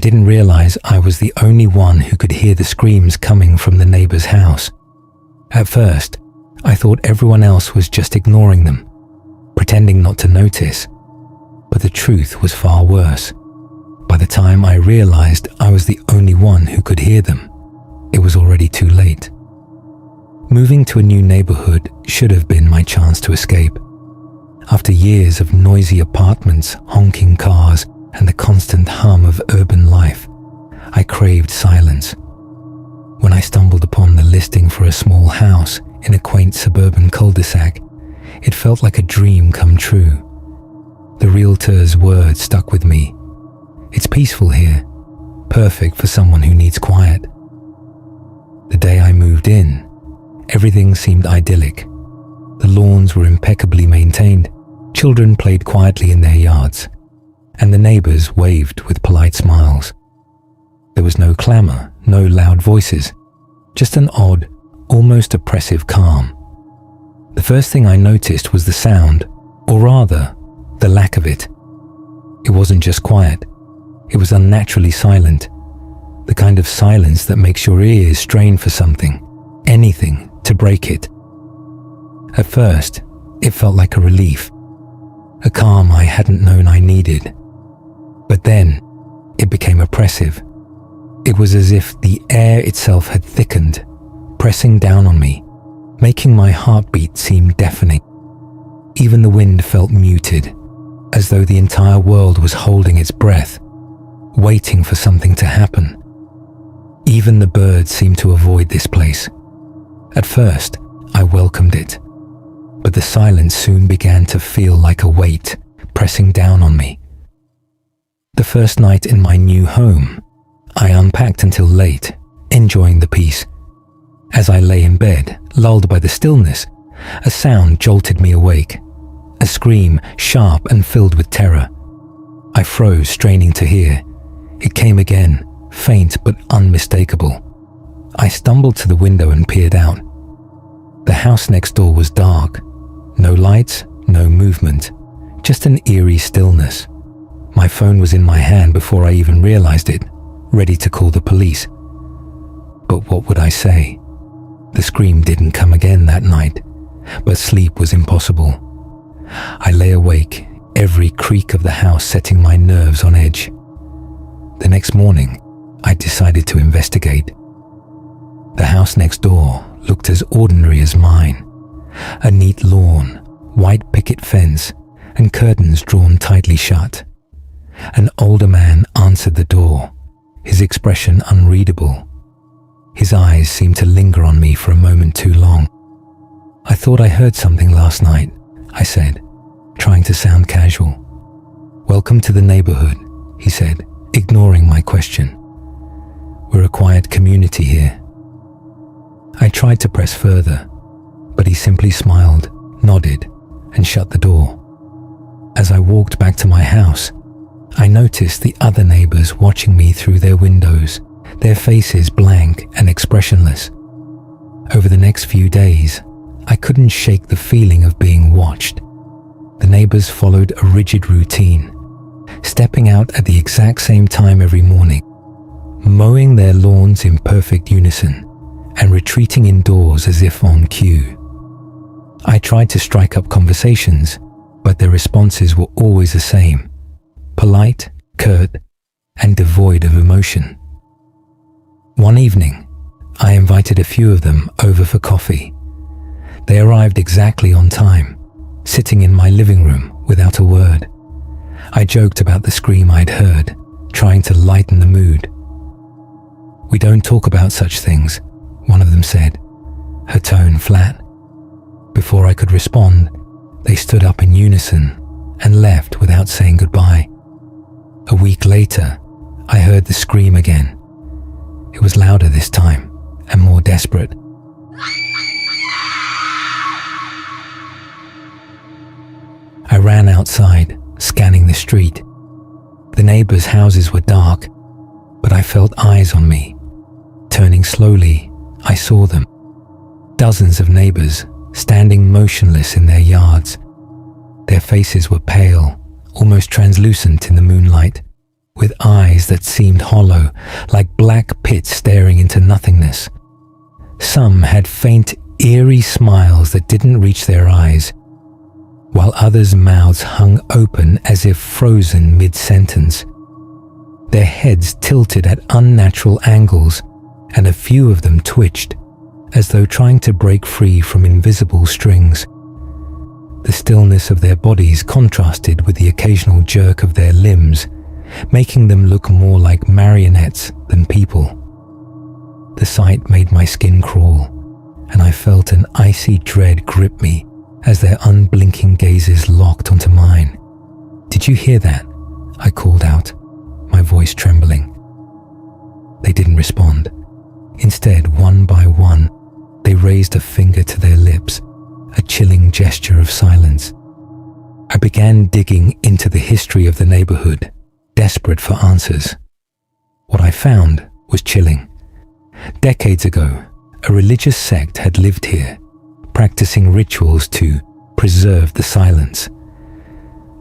didn't realize I was the only one who could hear the screams coming from the neighbor's house. At first, I thought everyone else was just ignoring them, pretending not to notice. But the truth was far worse. By the time I realized I was the only one who could hear them, it was already too late. Moving to a new neighborhood should have been my chance to escape. After years of noisy apartments, honking cars, and the constant hum of urban life, I craved silence. When I stumbled upon the listing for a small house in a quaint suburban cul-de-sac, it felt like a dream come true. The realtor's words stuck with me. "It's peaceful here, perfect for someone who needs quiet." The day I moved in, everything seemed idyllic. The lawns were impeccably maintained, children played quietly in their yards, and the neighbors waved with polite smiles. There was no clamor, no loud voices, just an odd, almost oppressive calm. The first thing I noticed was the sound, or rather, the lack of it. It wasn't just quiet, it was unnaturally silent, the kind of silence that makes your ears strain for something, anything to break it. At first, it felt like a relief, a calm I hadn't known I needed. But then, it became oppressive. It was as if the air itself had thickened, pressing down on me, making my heartbeat seem deafening. Even the wind felt muted, as though the entire world was holding its breath, waiting for something to happen. Even the birds seemed to avoid this place. At first, I welcomed it, but the silence soon began to feel like a weight pressing down on me. The first night in my new home, I unpacked until late, enjoying the peace. As I lay in bed, lulled by the stillness, a sound jolted me awake, a scream sharp and filled with terror. I froze, straining to hear. It came again, faint but unmistakable. I stumbled to the window and peered out. The house next door was dark. No lights, no movement, just an eerie stillness. My phone was in my hand before I even realized it, ready to call the police. But what would I say? The scream didn't come again that night, but sleep was impossible. I lay awake, every creak of the house setting my nerves on edge. The next morning, I decided to investigate. The house next door looked as ordinary as mine. A neat lawn, white picket fence, and curtains drawn tightly shut. An older man answered the door, his expression unreadable. His eyes seemed to linger on me for a moment too long. "I thought I heard something last night," I said, trying to sound casual. "Welcome to the neighborhood," he said, ignoring my question. "We're a quiet community here." I tried to press further, but he simply smiled, nodded, and shut the door. As I walked back to my house, I noticed the other neighbors watching me through their windows, their faces blank and expressionless. Over the next few days, I couldn't shake the feeling of being watched. The neighbors followed a rigid routine, stepping out at the exact same time every morning, mowing their lawns in perfect unison, and retreating indoors as if on cue. I tried to strike up conversations, but their responses were always the same: polite, curt, and devoid of emotion. One evening, I invited a few of them over for coffee. They arrived exactly on time, sitting in my living room without a word. I joked about the scream I'd heard, trying to lighten the mood. "We don't talk about such things," one of them said, her tone flat. Before I could respond, they stood up in unison and left without saying goodbye. A week later, I heard the scream again. It was louder this time and more desperate. I ran outside, scanning the street. The neighbors' houses were dark, but I felt eyes on me. Turning slowly, I saw them. Dozens of neighbors standing motionless in their yards. Their faces were pale, almost translucent in the moonlight. with eyes that seemed hollow, like black pits staring into nothingness. Some had faint, eerie smiles that didn't reach their eyes, while others' mouths hung open as if frozen mid-sentence. Their heads tilted at unnatural angles, and a few of them twitched, as though trying to break free from invisible strings. The stillness of their bodies contrasted with the occasional jerk of their limbs, making them look more like marionettes than people. The sight made my skin crawl, and I felt an icy dread grip me as their unblinking gazes locked onto mine. "Did you hear that?" I called out, my voice trembling. They didn't respond. Instead, one by one, they raised a finger to their lips, a chilling gesture of silence. I began digging into the history of the neighborhood, desperate for answers. What I found was chilling. Decades ago, a religious sect had lived here, practicing rituals to preserve the silence.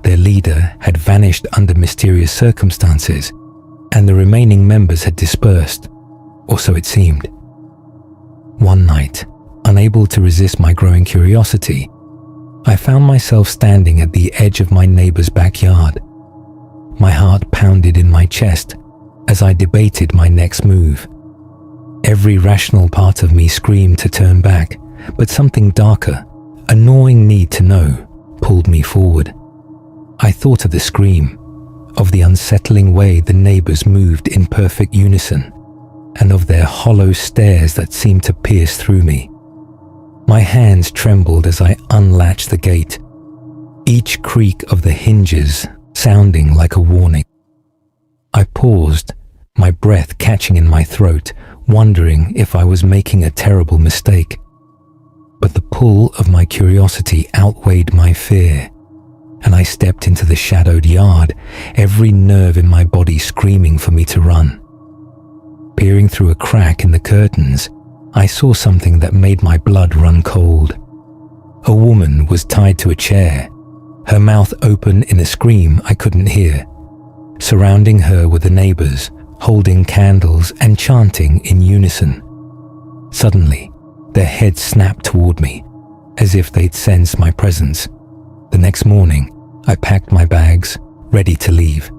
Their leader had vanished under mysterious circumstances, and the remaining members had dispersed, or so it seemed. One night, unable to resist my growing curiosity, I found myself standing at the edge of my neighbor's backyard. My heart pounded in my chest as I debated my next move. Every rational part of me screamed to turn back, but something darker, a gnawing need to know, pulled me forward. I thought of the scream, of the unsettling way the neighbors moved in perfect unison, and of their hollow stares that seemed to pierce through me. My hands trembled as I unlatched the gate, each creak of the hinges sounding like a warning. I paused, my breath catching in my throat, wondering if I was making a terrible mistake. But the pull of my curiosity outweighed my fear, and I stepped into the shadowed yard, every nerve in my body screaming for me to run. Peering through a crack in the curtains, I saw something that made my blood run cold. A woman was tied to a chair, her mouth open in a scream I couldn't hear. Surrounding her were the neighbors, holding candles and chanting in unison. Suddenly, their heads snapped toward me, as if they'd sensed my presence. The next morning, I packed my bags, ready to leave,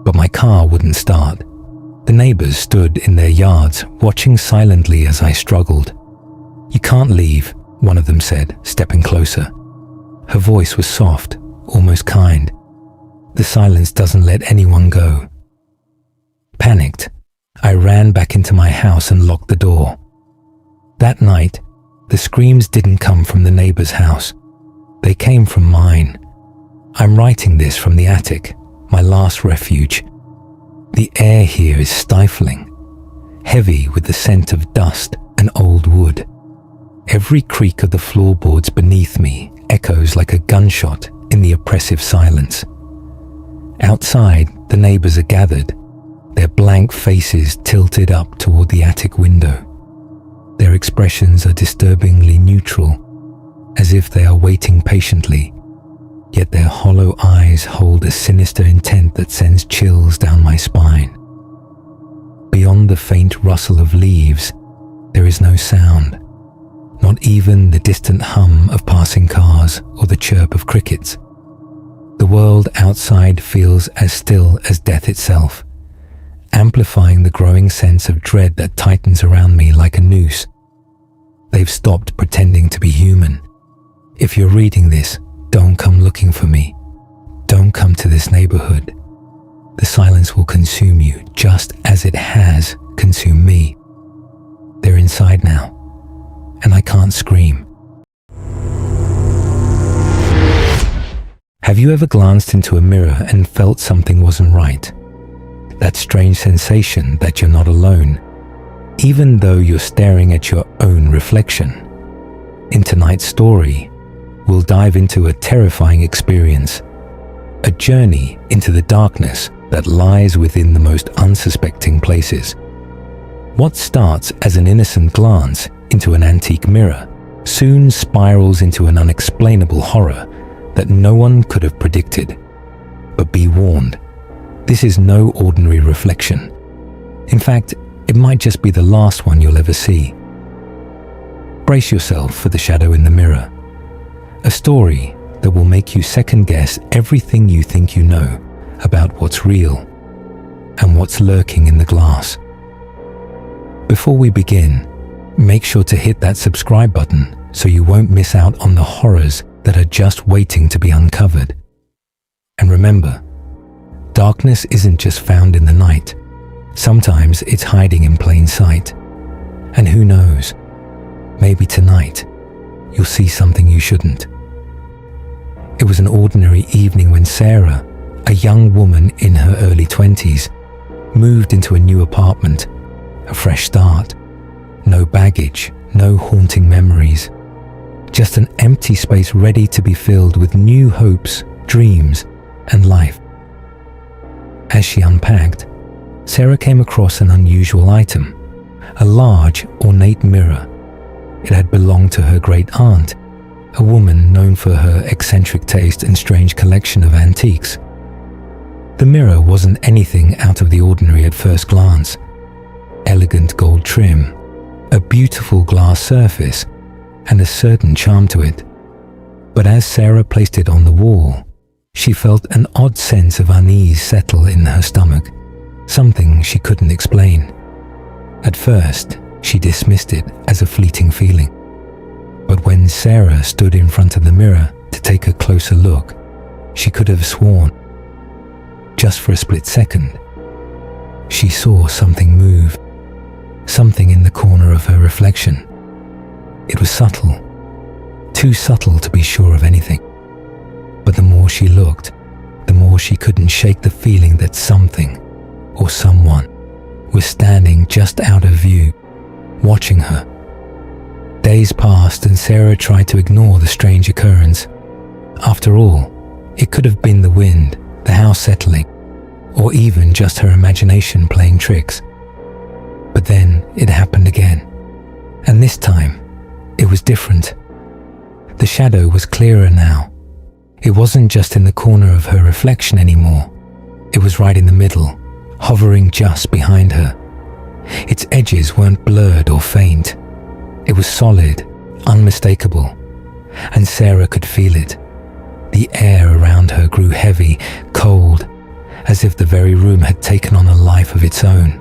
but my car wouldn't start. The neighbors stood in their yards, watching silently as I struggled. "You can't leave," one of them said, stepping closer. Her voice was soft, almost kind. "The silence doesn't let anyone go." Panicked, I ran back into my house and locked the door. That night, the screams didn't come from the neighbor's house. They came from mine. I'm writing this from the attic, my last refuge. The air here is stifling, heavy with the scent of dust and old wood. Every creak of the floorboards beneath me echoes like a gunshot in the oppressive silence. Outside, the neighbors are gathered, their blank faces tilted up toward the attic window. Their expressions are disturbingly neutral, as if they are waiting patiently, yet their hollow eyes hold a sinister intent that sends chills down my spine. Beyond the faint rustle of leaves, there is no sound, not even the distant hum of passing cars or the chirp of crickets. The world outside feels as still as death itself, amplifying the growing sense of dread that tightens around me like a noose. They've stopped pretending to be human. If you're reading this, don't come looking for me. Don't come to this neighborhood. The silence will consume you just as it has consumed me. They're inside now, and I can't scream. Have you ever glanced into a mirror and felt something wasn't right? That strange sensation that you're not alone, even though you're staring at your own reflection. In tonight's story, we'll dive into a terrifying experience, a journey into the darkness that lies within the most unsuspecting places. What starts as an innocent glance into an antique mirror soon spirals into an unexplainable horror that no one could have predicted. But be warned, This is no ordinary reflection. In fact, it might just be the last one you'll ever see. Brace yourself for the shadow in the mirror. A story that will make you second-guess everything you think you know about what's real and what's lurking in the glass. Before we begin, make sure to hit that subscribe button so you won't miss out on the horrors that are just waiting to be uncovered. And remember, darkness isn't just found in the night. Sometimes it's hiding in plain sight. And who knows, maybe tonight you'll see something you shouldn't. It was an ordinary evening when Sarah, a young woman in her early 20s, moved into a new apartment, a fresh start. No baggage, no haunting memories. Just an empty space ready to be filled with new hopes, dreams, and life. As she unpacked, Sarah came across an unusual item, a large, ornate mirror. It had belonged to her great aunt, a woman known for her eccentric taste and strange collection of antiques. The mirror wasn't anything out of the ordinary at first glance. Elegant gold trim, a beautiful glass surface, and a certain charm to it. But as Sarah placed it on the wall, she felt an odd sense of unease settle in her stomach, something she couldn't explain. At first, she dismissed it as a fleeting feeling. But when Sarah stood in front of the mirror to take a closer look, she could have sworn, just for a split second, she saw something move, something in the corner of her reflection. It was subtle, too subtle to be sure of anything. But the more she looked, the more she couldn't shake the feeling that something or someone was standing just out of view, watching her. Days passed and Sarah tried to ignore the strange occurrence. After all, it could have been the wind, the house settling, or even just her imagination playing tricks. But then it happened again, and this time it was different. The shadow was clearer now. It wasn't just in the corner of her reflection anymore. It was right in the middle, hovering just behind her. Its edges weren't blurred or faint. It was solid, unmistakable, and Sarah could feel it. The air around her grew heavy, cold, as if the very room had taken on a life of its own.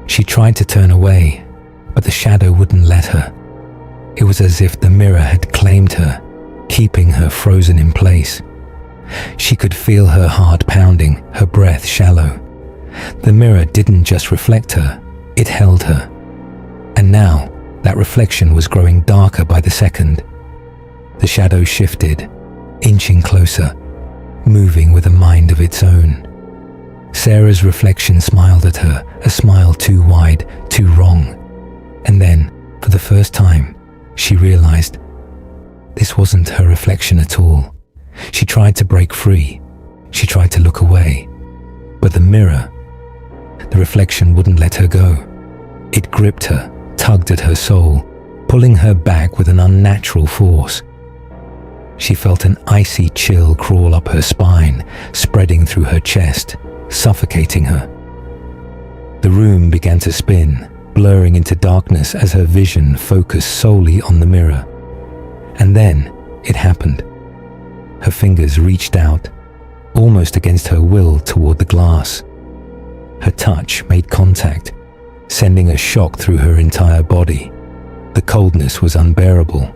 She tried to turn away, but the shadow wouldn't let her. It was as if the mirror had claimed her, keeping her frozen in place. She could feel her heart pounding, her breath shallow. The mirror didn't just reflect her, it held her. And now, that reflection was growing darker by the second. The shadow shifted, inching closer, moving with a mind of its own. Sarah's reflection smiled at her, a smile too wide, too wrong. And then, for the first time, she realized this wasn't her reflection at all. She tried to break free. She tried to look away. But the mirror, the reflection wouldn't let her go. It gripped her, tugged at her soul, pulling her back with an unnatural force. She felt an icy chill crawl up her spine, spreading through her chest, suffocating her. The room began to spin, blurring into darkness as her vision focused solely on the mirror. And then it happened. Her fingers reached out, almost against her will, toward the glass. Her touch made contact, sending a shock through her entire body. The coldness was unbearable,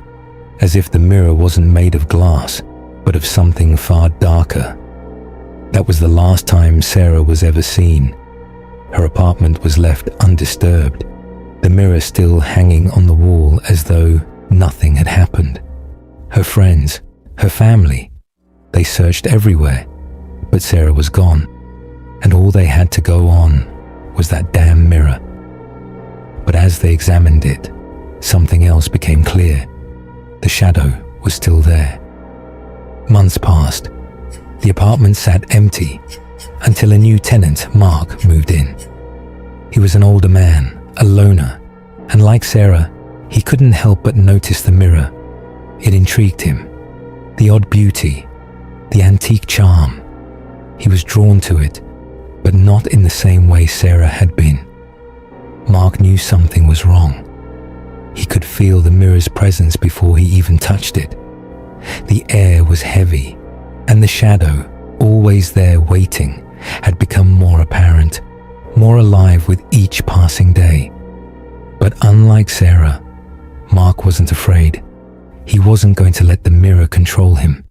as if the mirror wasn't made of glass, but of something far darker. That was the last time Sarah was ever seen. Her apartment was left undisturbed, the mirror still hanging on the wall as though nothing had happened. Her friends, her family, they searched everywhere, but Sarah was gone, and all they had to go on was that damn mirror. But as they examined it, something else became clear. The shadow was still there. Months passed. The apartment sat empty until a new tenant, Mark, moved in. He was an older man, a loner, and like Sarah, he couldn't help but notice the mirror. It intrigued him. The odd beauty, the antique charm. He was drawn to it, but not in the same way Sarah had been. Mark knew something was wrong. He could feel the mirror's presence before he even touched it. The air was heavy, and the shadow, always there waiting, had become more apparent, more alive with each passing day. But unlike Sarah, Mark wasn't afraid. He wasn't going to let the mirror control him.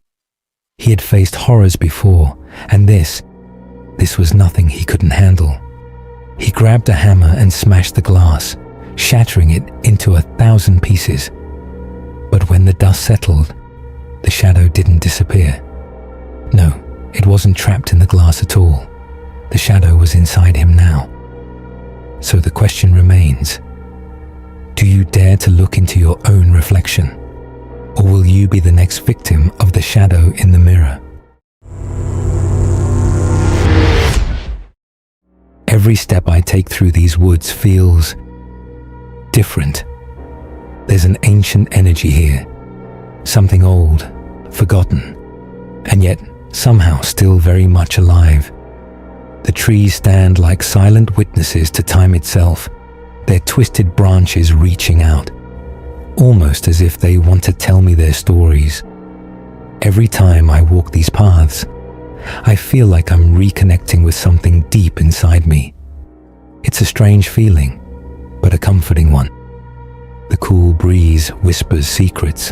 He had faced horrors before, and this was nothing he couldn't handle. He grabbed a hammer and smashed the glass, shattering it into 1,000 pieces. But when the dust settled, the shadow didn't disappear. No, it wasn't trapped in the glass at all. The shadow was inside him now. So the question remains, do you dare to look into your own reflection? Or will you be the next victim of the shadow in the mirror? Every step I take through these woods feels different. There's an ancient energy here, something old, forgotten, and yet somehow still very much alive. The trees stand like silent witnesses to time itself, their twisted branches reaching out, almost as if they want to tell me their stories. Every time I walk these paths, I feel like I'm reconnecting with something deep inside me. It's a strange feeling, but a comforting one. The cool breeze whispers secrets,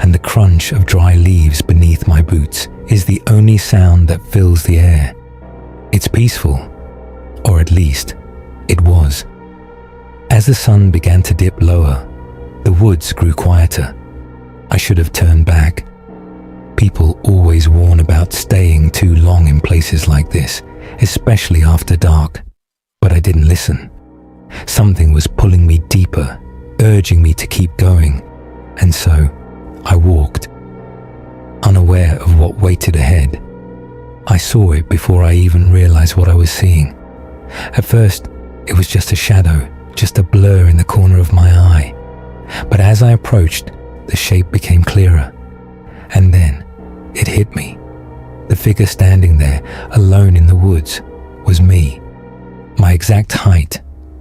and the crunch of dry leaves beneath my boots is the only sound that fills the air. It's peaceful, or at least, it was. As the sun began to dip lower, the woods grew quieter. I should have turned back. People always warn about staying too long in places like this, especially after dark. But I didn't listen. Something was pulling me deeper, urging me to keep going. And so, I walked, unaware of what waited ahead. I saw it before I even realized what I was seeing. At first, it was just a shadow, just a blur in the corner of my eye. But as I approached, the shape became clearer. And then, it hit me. The figure standing there, alone in the woods, was me. My exact height,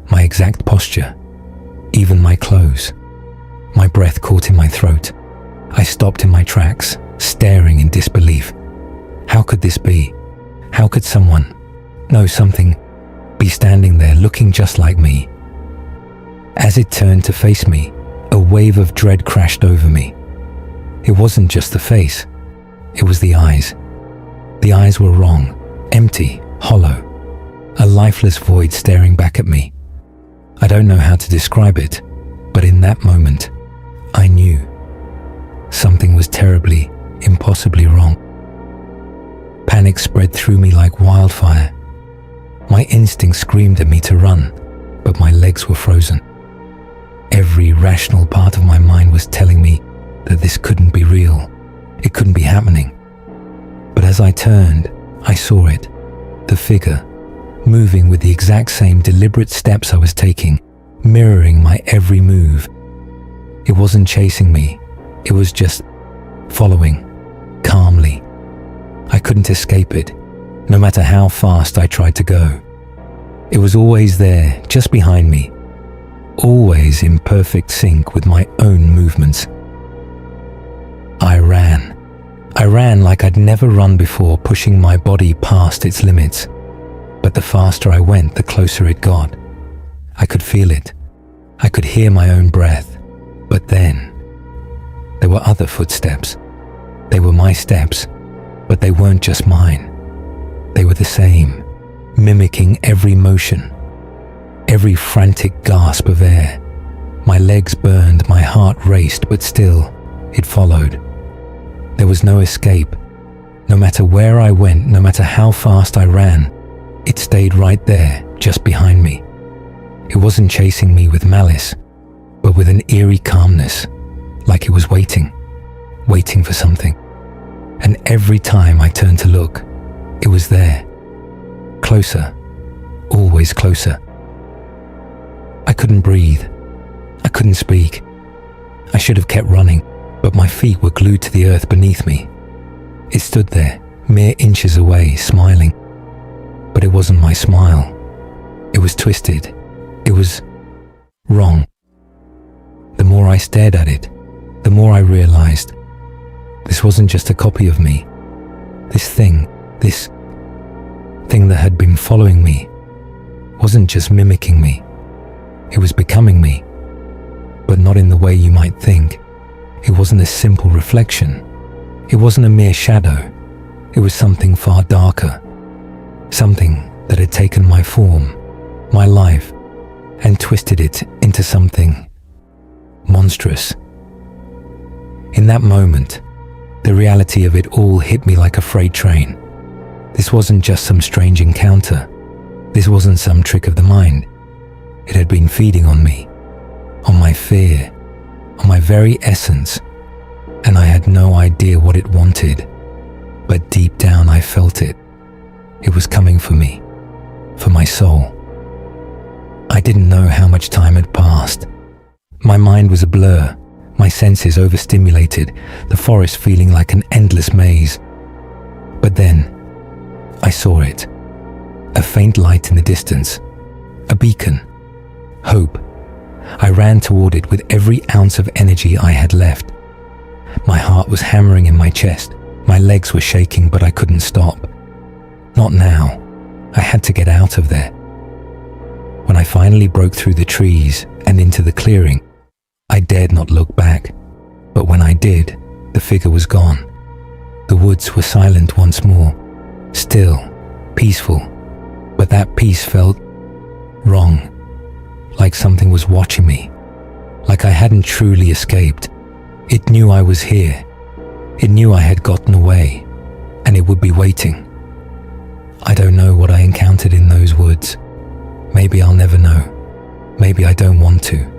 my exact posture, even my clothes. My breath caught in my throat. I stopped in my tracks, staring in disbelief. How could this be? How could someone, no something, be standing there looking just like me? As it turned to face me, a wave of dread crashed over me. It wasn't just the face, it was the eyes. The eyes were wrong, empty, hollow, a lifeless void staring back at me. I don't know how to describe it, but in that moment, I knew something was terribly, impossibly wrong. Panic spread through me like wildfire. My instinct screamed at me to run, but my legs were frozen. Every rational part of my mind was telling me that this couldn't be real. It couldn't be happening. But as I turned, I saw it, the figure, moving with the exact same deliberate steps I was taking, mirroring my every move. It wasn't chasing me, it was just following, calmly. I couldn't escape it, no matter how fast I tried to go. It was always there, just behind me, always in perfect sync with my own movements. I ran. I ran like I'd never run before, pushing my body past its limits. But the faster I went, the closer it got. I could feel it. I could hear my own breath. But then, there were other footsteps. They were my steps, but they weren't just mine. They were the same, mimicking every motion, every frantic gasp of air. My legs burned, my heart raced, but still, it followed. There was no escape. No matter where I went, no matter how fast I ran, it stayed right there, just behind me. It wasn't chasing me with malice, but with an eerie calmness, like it was waiting for something. And every time I turned to look, it was there. Closer, always closer. I couldn't breathe. I couldn't speak. I should have kept running, but my feet were glued to the earth beneath me. It stood there, mere inches away, smiling. But it wasn't my smile. It was twisted. It was wrong. The more I stared at it, the more I realized this wasn't just a copy of me. This thing that had been following me wasn't just mimicking me. It was becoming me, but not in the way you might think. It wasn't a simple reflection. It wasn't a mere shadow. It was something far darker. Something that had taken my form, my life, and twisted it into something monstrous. In that moment, the reality of it all hit me like a freight train. This wasn't just some strange encounter. This wasn't some trick of the mind. It had been feeding on me, on my fear, on my very essence, and I had no idea what it wanted. But deep down I felt it. It was coming for me, for my soul. I didn't know how much time had passed. My mind was a blur, my senses overstimulated, the forest feeling like an endless maze. But then, I saw it. A faint light in the distance. A beacon. Hope. I ran toward it with every ounce of energy I had left. My heart was hammering in my chest. My legs were shaking, but I couldn't stop. Not now. I had to get out of there. When I finally broke through the trees and into the clearing, I dared not look back. But when I did, the figure was gone. The woods were silent once more. Still, peaceful. But that peace felt wrong. Like something was watching me. Like I hadn't truly escaped. It knew I was here. It knew I had gotten away. And it would be waiting. I don't know what I encountered in those woods. Maybe I'll never know. Maybe I don't want to.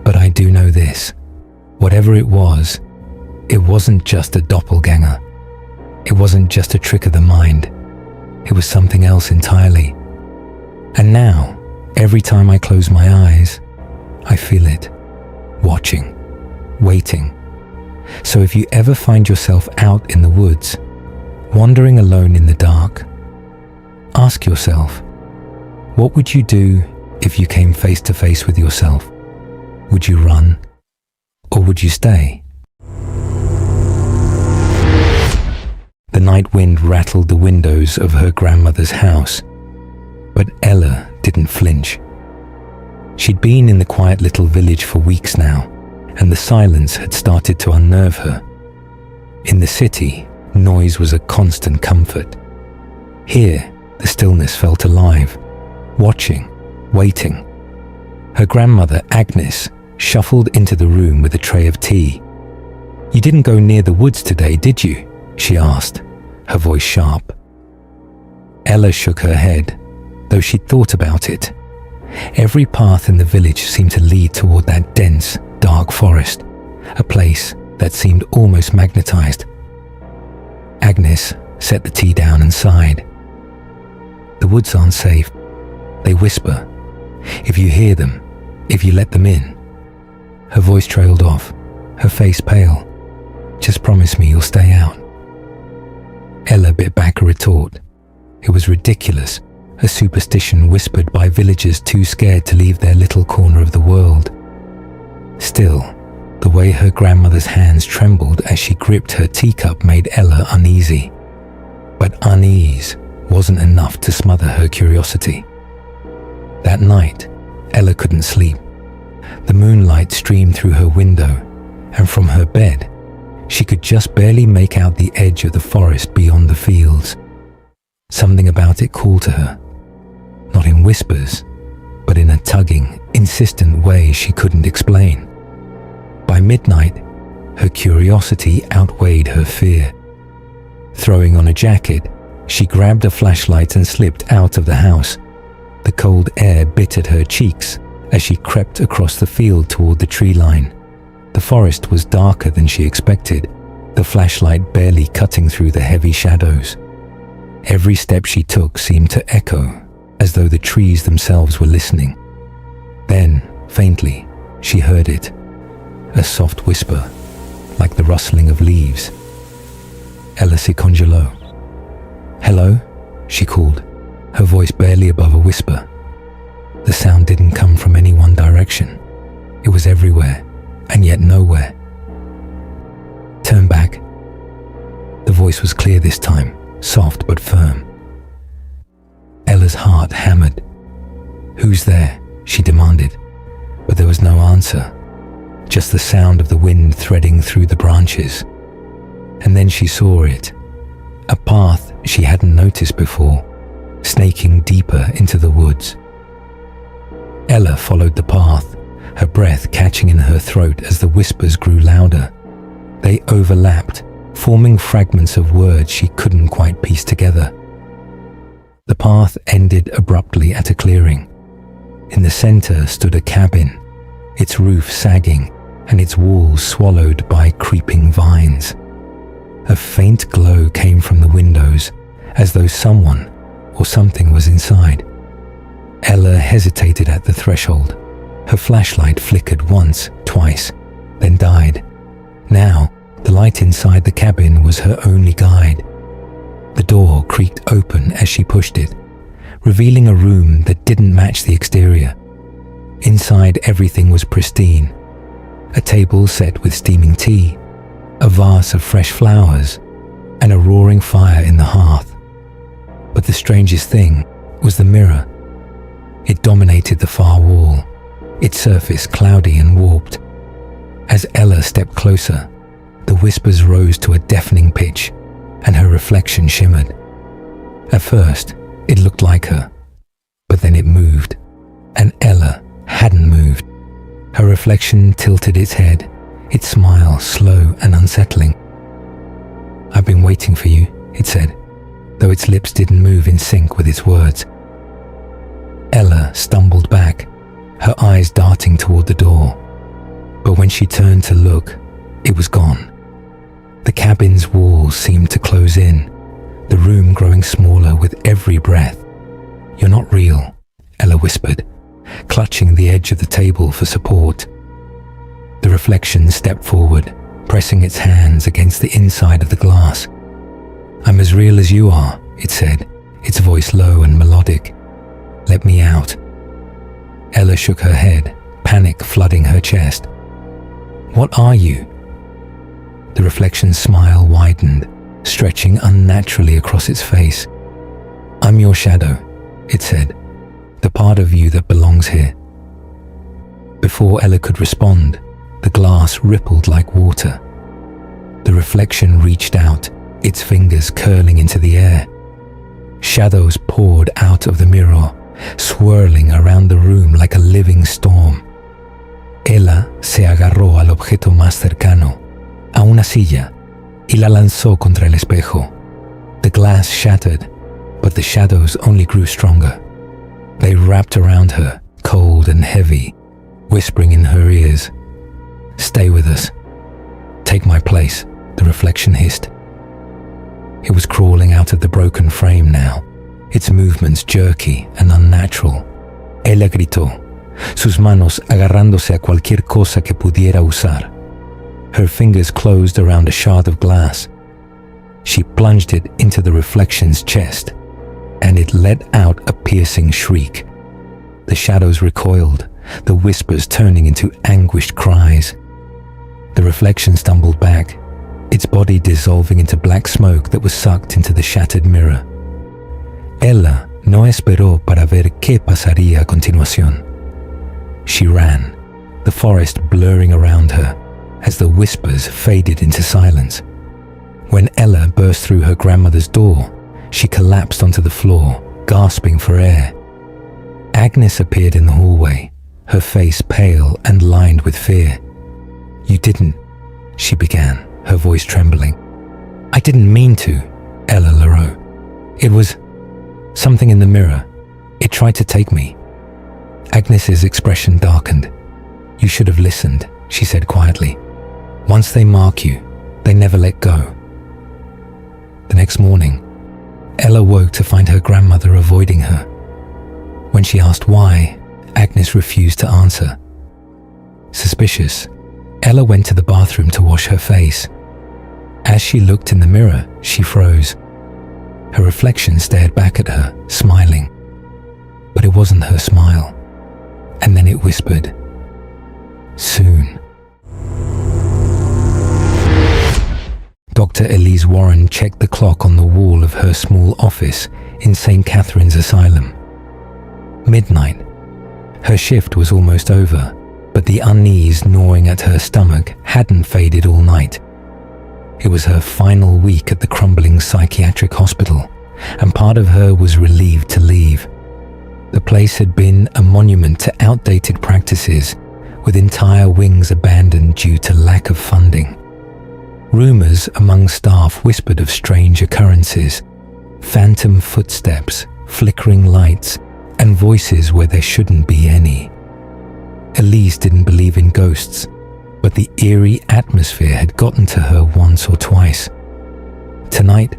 But I do know this. Whatever it wasn't just a doppelganger. It wasn't just a trick of the mind. It was something else entirely. And now, every time I close my eyes, I feel it. Watching. Waiting. So if you ever find yourself out in the woods, wandering alone in the dark, ask yourself, what would you do if you came face to face with yourself? Would you run, or would you stay? The night wind rattled the windows of her grandmother's house, but Ella didn't flinch. She'd been in the quiet little village for weeks now, and the silence had started to unnerve her. In the city, noise was a constant comfort. Here, the stillness felt alive, watching, waiting. Her grandmother, Agnes, shuffled into the room with a tray of tea. "You didn't go near the woods today, did you?" she asked, her voice sharp. Ella shook her head, though she'd thought about it. Every path in the village seemed to lead toward that dense, dark forest, a place that seemed almost magnetized. Agnes set the tea down and sighed. "The woods aren't safe. They whisper. If you hear them, if you let them in." Her voice trailed off, her face pale. "Just promise me you'll stay out." Ella bit back a retort. It was ridiculous, a superstition whispered by villagers too scared to leave their little corner of the world. Still, the way her grandmother's hands trembled as she gripped her teacup made Ella uneasy. But unease wasn't enough to smother her curiosity. That night, Ella couldn't sleep. The moonlight streamed through her window, and from her bed, she could just barely make out the edge of the forest beyond the fields. Something about it called to her, not in whispers, but in a tugging, insistent way she couldn't explain. By midnight, her curiosity outweighed her fear. Throwing on a jacket, she grabbed a flashlight and slipped out of the house. The cold air bit at her cheeks as she crept across the field toward the tree line. The forest was darker than she expected, the flashlight barely cutting through the heavy shadows. Every step she took seemed to echo, as though the trees themselves were listening. Then, faintly, she heard it, a soft whisper, like the rustling of leaves. "Ella si congelò." "Hello?" she called, her voice barely above a whisper. The sound didn't come from any one direction. It was everywhere, and yet nowhere. "Turn back." The voice was clear this time, soft but firm. Ella's heart hammered. "Who's there?" she demanded, but there was no answer, just the sound of the wind threading through the branches. And then she saw it, a path she hadn't noticed before, snaking deeper into the woods. Ella followed the path, her breath catching in her throat as the whispers grew louder. They overlapped, forming fragments of words she couldn't quite piece together. The path ended abruptly at a clearing. In the center stood a cabin, its roof sagging and its walls swallowed by creeping vines. A faint glow came from the windows, as though someone or something was inside. Ella hesitated at the threshold. Her flashlight flickered once, twice, then died. Now, the light inside the cabin was her only guide. The door creaked open as she pushed it, revealing a room that didn't match the exterior. Inside, everything was pristine. A table set with steaming tea, a vase of fresh flowers, and a roaring fire in the hearth. But the strangest thing was the mirror. It dominated the far wall, its surface cloudy and warped. As Ella stepped closer, the whispers rose to a deafening pitch, and her reflection shimmered. At first, it looked like her, but then it moved, and Ella hadn't moved. Her reflection tilted its head, its smile slow and unsettling. "I've been waiting for you," it said, though its lips didn't move in sync with its words. Ella stumbled back, her eyes darting toward the door. But when she turned to look, it was gone. The cabin's walls seemed to close in, the room growing smaller with every breath. "You're not real," Ella whispered, clutching the edge of the table for support. The reflection stepped forward, pressing its hands against the inside of the glass. "I'm as real as you are," it said, its voice low and melodic. "Let me out." Ella shook her head, panic flooding her chest. "What are you?" The reflection's smile widened, stretching unnaturally across its face. "I'm your shadow," it said, "the part of you that belongs here." Before Ella could respond, the glass rippled like water. The reflection reached out, its fingers curling into the air. Shadows poured out of the mirror, swirling around the room like a living storm. Ella se agarró al objeto más cercano, a una silla, y la lanzó contra el espejo. The glass shattered, but the shadows only grew stronger. They wrapped around her, cold and heavy, whispering in her ears. "Stay with us. Take my place," the reflection hissed. It was crawling out of the broken frame now, its movements jerky and unnatural. Ella gritó, sus manos agarrándose a cualquier cosa que pudiera usar. Her fingers closed around a shard of glass. She plunged it into the reflection's chest, and it let out a piercing shriek. The shadows recoiled, the whispers turning into anguished cries. The reflection stumbled back, its body dissolving into black smoke that was sucked into the shattered mirror. Ella no esperó para ver qué pasaría a continuación. She ran, the forest blurring around her as the whispers faded into silence. When Ella burst through her grandmother's door, she collapsed onto the floor, gasping for air. Agnes appeared in the hallway, her face pale and lined with fear. "You didn't," she began, her voice trembling. "I didn't mean to, Ella Leroux. It was something in the mirror. It tried to take me." Agnes's expression darkened. "You should have listened," she said quietly. "Once they mark you, they never let go." The next morning, Ella woke to find her grandmother avoiding her. When she asked why, Agnes refused to answer. Suspicious, Ella went to the bathroom to wash her face. As she looked in the mirror, she froze. Her reflection stared back at her, smiling. But it wasn't her smile. And then it whispered, "Soon." Dr. Elise Warren checked the clock on the wall of her small office in St. Catherine's Asylum. Midnight. Her shift was almost over, but the unease gnawing at her stomach hadn't faded all night. It was her final week at the crumbling psychiatric hospital, and part of her was relieved to leave. The place had been a monument to outdated practices, with entire wings abandoned due to lack of funding. Rumors among staff whispered of strange occurrences, phantom footsteps, flickering lights, and voices where there shouldn't be any. Elise didn't believe in ghosts, but the eerie atmosphere had gotten to her once or twice. Tonight,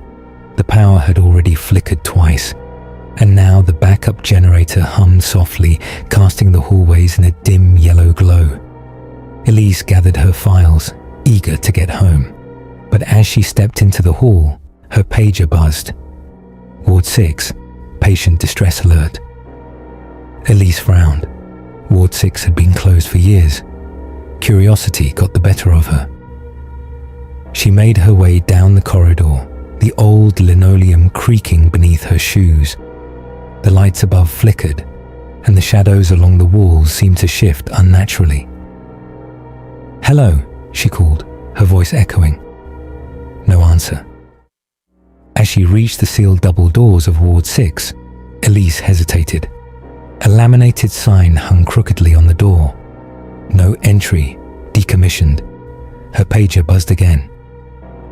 the power had already flickered twice, and now the backup generator hummed softly, casting the hallways in a dim yellow glow. Elise gathered her files, eager to get home. But as she stepped into the hall, her pager buzzed. Ward 6, patient distress alert. Elise frowned. Ward 6 had been closed for years. Curiosity got the better of her. She made her way down the corridor, the old linoleum creaking beneath her shoes. The lights above flickered, and the shadows along the walls seemed to shift unnaturally. "Hello," she called, her voice echoing. No answer. As she reached the sealed double doors of Ward 6, Elise hesitated. A laminated sign hung crookedly on the door. No entry, decommissioned. Her pager buzzed again.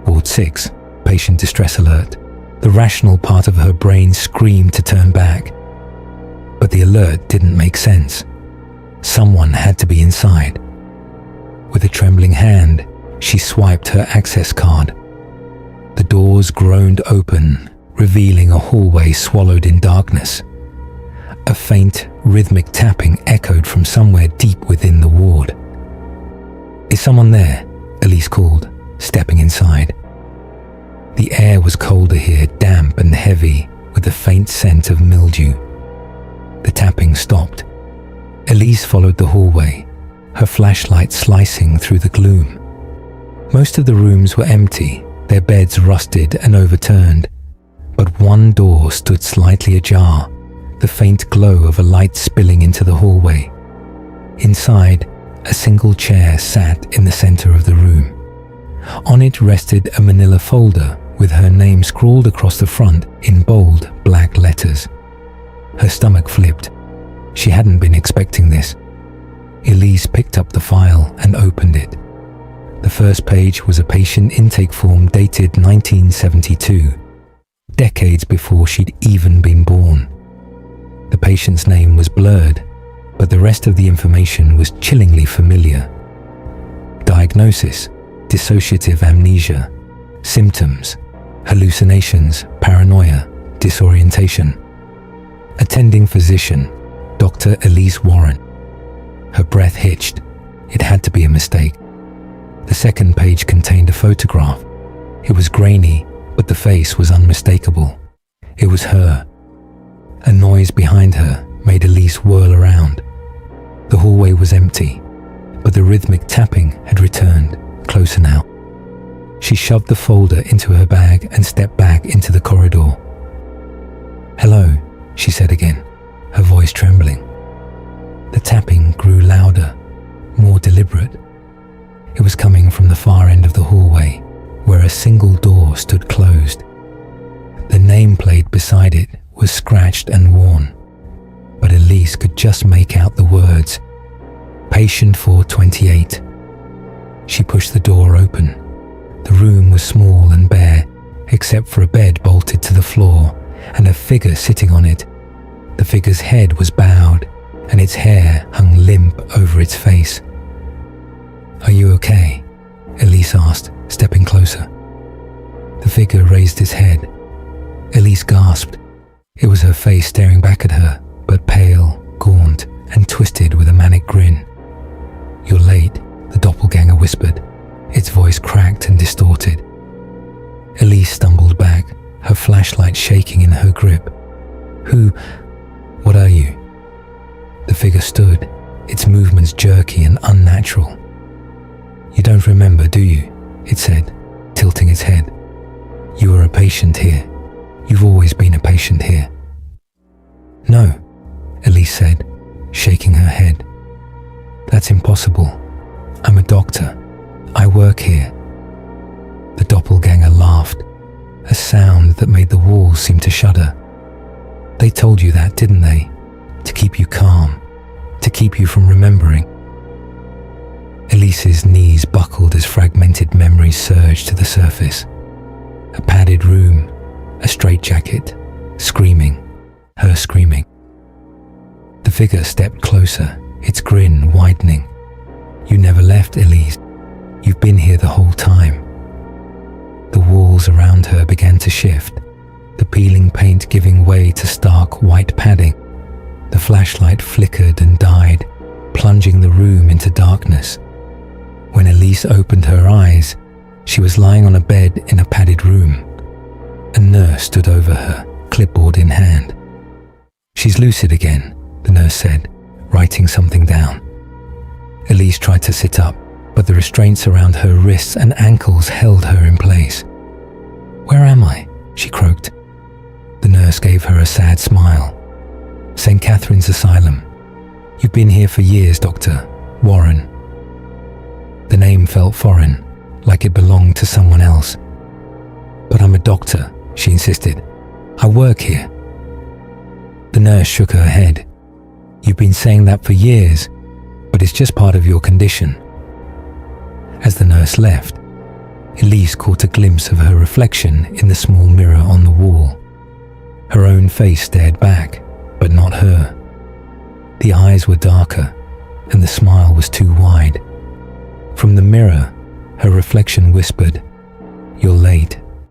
Ward 6, patient distress alert. The rational part of her brain screamed to turn back. But the alert didn't make sense. Someone had to be inside. With a trembling hand, she swiped her access card. The doors groaned open, revealing a hallway swallowed in darkness. A faint, rhythmic tapping echoed from somewhere deep within the ward. "Is someone there?" Elise called, stepping inside. The air was colder here, damp and heavy, with a faint scent of mildew. The tapping stopped. Elise followed the hallway, her flashlight slicing through the gloom. Most of the rooms were empty, their beds rusted and overturned, but one door stood slightly ajar, the faint glow of a light spilling into the hallway. Inside, a single chair sat in the center of the room. On it rested a manila folder with her name scrawled across the front in bold black letters. Her stomach flipped. She hadn't been expecting this. Elise picked up the file and opened it. The first page was a patient intake form dated 1972, decades before she'd even been born. The patient's name was blurred, but the rest of the information was chillingly familiar. Diagnosis: dissociative amnesia. Symptoms: hallucinations, paranoia, disorientation. Attending physician: Dr. Elise Warren. Her breath hitched. It had to be a mistake. The second page contained a photograph. It was grainy, but the face was unmistakable. It was her. A noise behind her made Elise whirl around. The hallway was empty, but the rhythmic tapping had returned, closer now. She shoved the folder into her bag and stepped back into the corridor. "Hello," she said again, her voice trembling. The tapping grew louder, more deliberate. It was coming from the far end of the hallway, where a single door stood closed. The nameplate beside it was scratched and worn, but Elise could just make out the words, "Patient 428." She pushed the door open. The room was small and bare, except for a bed bolted to the floor and a figure sitting on it. The figure's head was bowed, and its hair hung limp over its face. "Are you okay?" Elise asked, stepping closer. The figure raised its head. Elise gasped. It was her face staring back at her, but pale, gaunt, and twisted with a manic grin. "You're late," the doppelganger whispered. Its voice cracked and distorted. Elise stumbled back, her flashlight shaking in her grip. What are you? The figure stood, its movements jerky and unnatural. You don't remember, do you? It said, tilting its head. You are a patient here. You've always been a patient here. No, Elise said, shaking her head. That's impossible. I'm a doctor. I work here. The doppelganger laughed, a sound that made the walls seem to shudder. They told you that, didn't they? To keep you calm, to keep you from remembering. Elise's knees buckled as fragmented memories surged to the surface. A padded room, a straitjacket, screaming, her screaming. The figure stepped closer, its grin widening. You never left, Elise. You've been here the whole time. The walls around her began to shift, the peeling paint giving way to stark white padding. The flashlight flickered and died, plunging the room into darkness. When Elise opened her eyes, she was lying on a bed in a padded room. A nurse stood over her, clipboard in hand. She's lucid again, the nurse said, writing something down. Elise tried to sit up, but the restraints around her wrists and ankles held her in place. Where am I? She croaked. The nurse gave her a sad smile. St. Catherine's Asylum. You've been here for years, Dr. Warren. The name felt foreign, like it belonged to someone else. But I'm a doctor, she insisted. I work here. The nurse shook her head. You've been saying that for years, but it's just part of your condition. As the nurse left, Elise caught a glimpse of her reflection in the small mirror on the wall. Her own face stared back, but not her. The eyes were darker, and the smile was too wide. From the mirror, her reflection whispered, "You're late."